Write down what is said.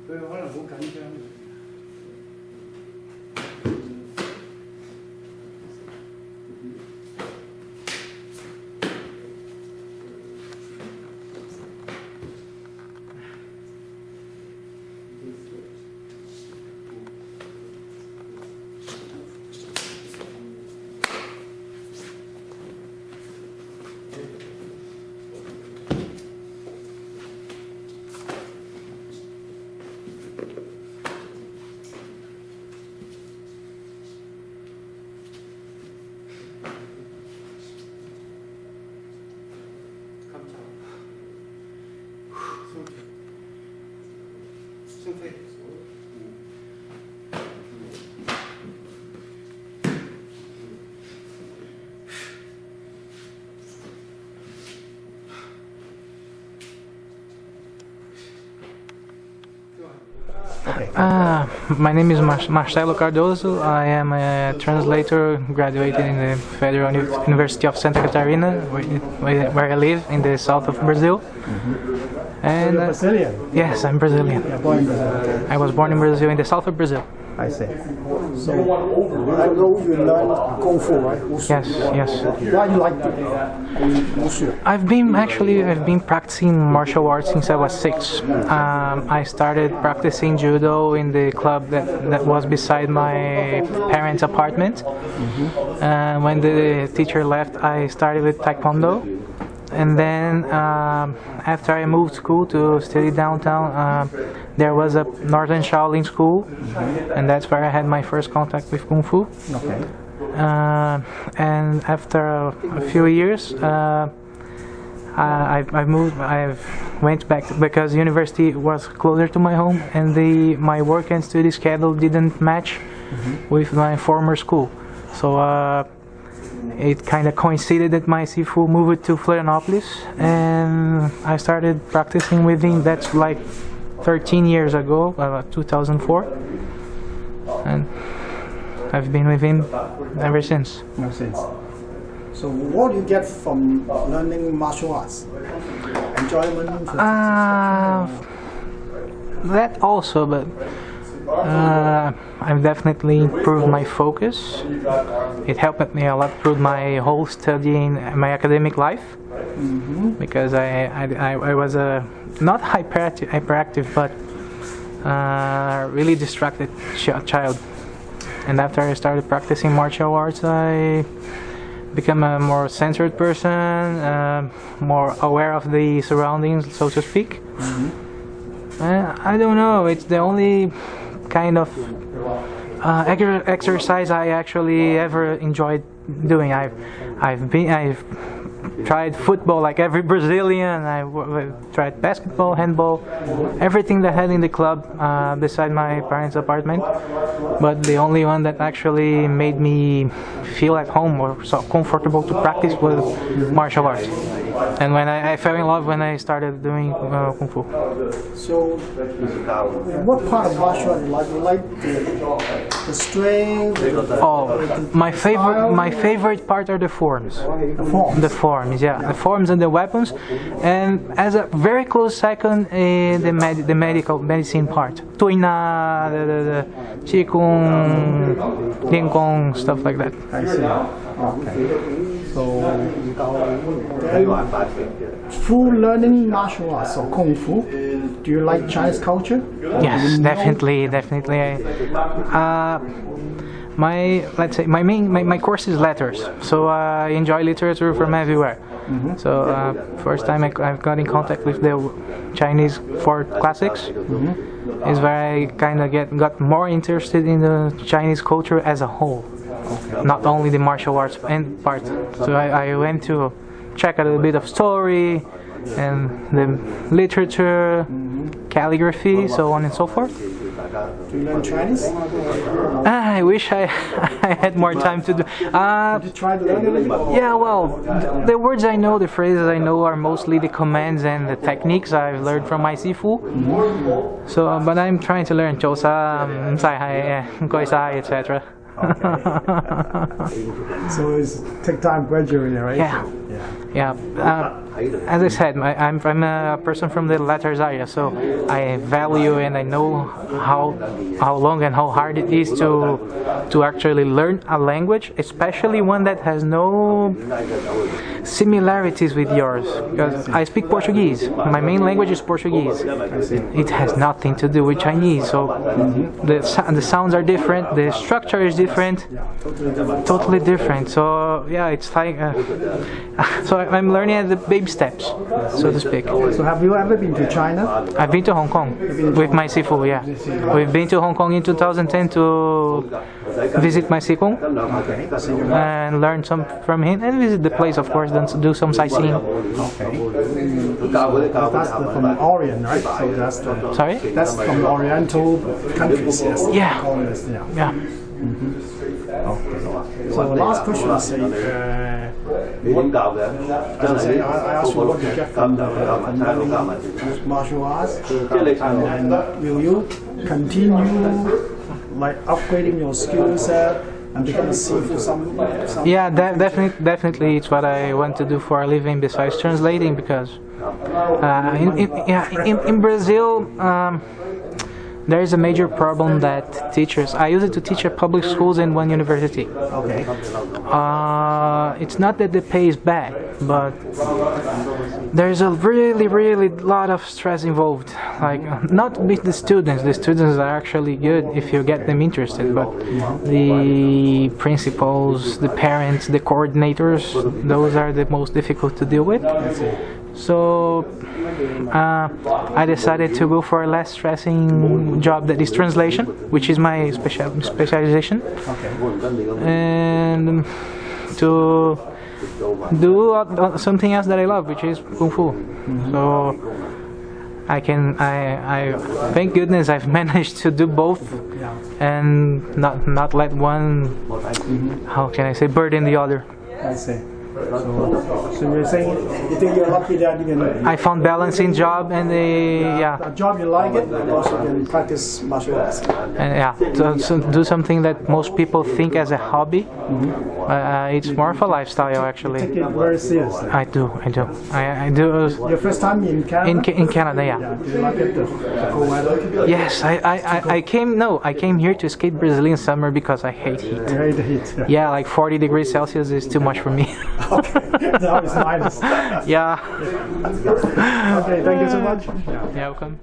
佢可能好緊張。My name is Marcelo Cardoso. I am a translator graduated in the Federal University of Santa Catarina, where I live in the south of Brazil. And You're Brazilian? Yes, I'm Brazilian. You're born in Brazil? I was born in Brazil, in the south of Brazil. I see. So, I know you learn Kung Fu, right? Wushu. Yes. Why do you like Wushu? I've been practicing martial arts since I was 6. I started practicing judo in the club that was beside my parents' apartment. When the teacher left, I started with taekwondo. And then after I moved school to study downtown, there was a Northern Shaolin school, and that's where I had my first contact with Kung Fu. Okay. And after a few years, I went back because university was closer to my home, and my work and study schedule didn't match with my former school. So it kind of coincided that my Sifu moved to Florianopolis, and I started practicing with him. That's like 13 years ago, 2004, and I've been with him ever since. So what do you get from learning martial arts? Enjoyment? That also, but I've definitely improved my focus. It helped me a lot through my whole studying, my academic life, because I was not hyperactive, but really distracted child. And after I started practicing martial arts, I became a more centered person, more aware of the surroundings, so to speak. I don't know, it's the only kind of exercise I actually ever enjoyed doing. I've tried football like every Brazilian. I tried basketball, handball, everything that I had in the club beside my parents' apartment. But the only one that actually made me feel at home or so comfortable to practice was martial arts. And when I fell in love when I started doing Kung Fu. So, what part of martial art you like? The strength? My favorite part are the forms. The forms, yeah. The forms and the weapons. And as a very close second, the medicine part. Tuina, the Qigong, Liangong, stuff like that. I see. Okay. So, through learning martial arts or Kung Fu, do you like Chinese culture? Yes, definitely. My course is letters, so I enjoy literature from everywhere. So first time I've got in contact with the Chinese 4 classics is where I kind of got more interested in the Chinese culture as a whole, not only the martial arts end part. So I went to check out a bit of story and the literature, calligraphy, so on and so forth. Do you learn Chinese? I wish I had more time to do. Did you try to learn it? Yeah, well, the words I know, the phrases I know are mostly the commands and the techniques I've learned from my Sifu. So, but I'm trying to learn Chosa, Sai, Goi Sai, etc. So it's take time gradually, right? Yeah. as I said, I'm a person from the letters area, so I value and I know how long and how hard it is to actually learn a language, especially one that has no similarities with yours. Because I speak Portuguese. My main language is Portuguese. It has nothing to do with Chinese, so the sounds are different, the structure is different, totally different. So yeah, it's like so I'm learning at the baby steps, so to speak. So have you ever been to China? I've been to Hong Kong with my sifu. Yeah, we've been to Hong Kong in 2010 to visit my sifu and learn some from him, and visit the place, of course, then do some sightseeing. That's from the Orient, right? So that's the, Sorry? that's from the Oriental countries, yes. Yeah. Yeah. So the last question is, I asked you what you get from learning martial arts, and will you continue like upgrading your skill set and become a seafood some Yeah, definitely it's what I want to do for a living besides translating, because in Brazil there is a major problem that teachers. I used to teach at public schools and one university. Okay. It's not that the pay is bad, but there's a really lot of stress involved. Like, not with the students. The students are actually good if you get them interested, but the principals, the parents, the coordinators, those are the most difficult to deal with. So I decided to go for a less stressing job, that is translation, which is my specialization, and to do something else that I love, which is Kung Fu. So I thank goodness I've managed to do both, and not let one, how can I say, burden the other. I see. So you're saying you think you're lucky that you can. I found balance in job and a job you like it, and also you can practice martial arts. And to do something that most people think as a hobby. It's more of a lifestyle, actually. You take it very seriously. I do. I do. Your first time in Canada? In Canada, yeah. Do you like it, the cold weather? Yes, I came here to escape Brazilian summer because I hate heat. You hate the heat. Yeah, like 40 degrees Celsius is too much for me. Okay, now it's minus. Yeah. Okay, thank you so much. Yeah, welcome.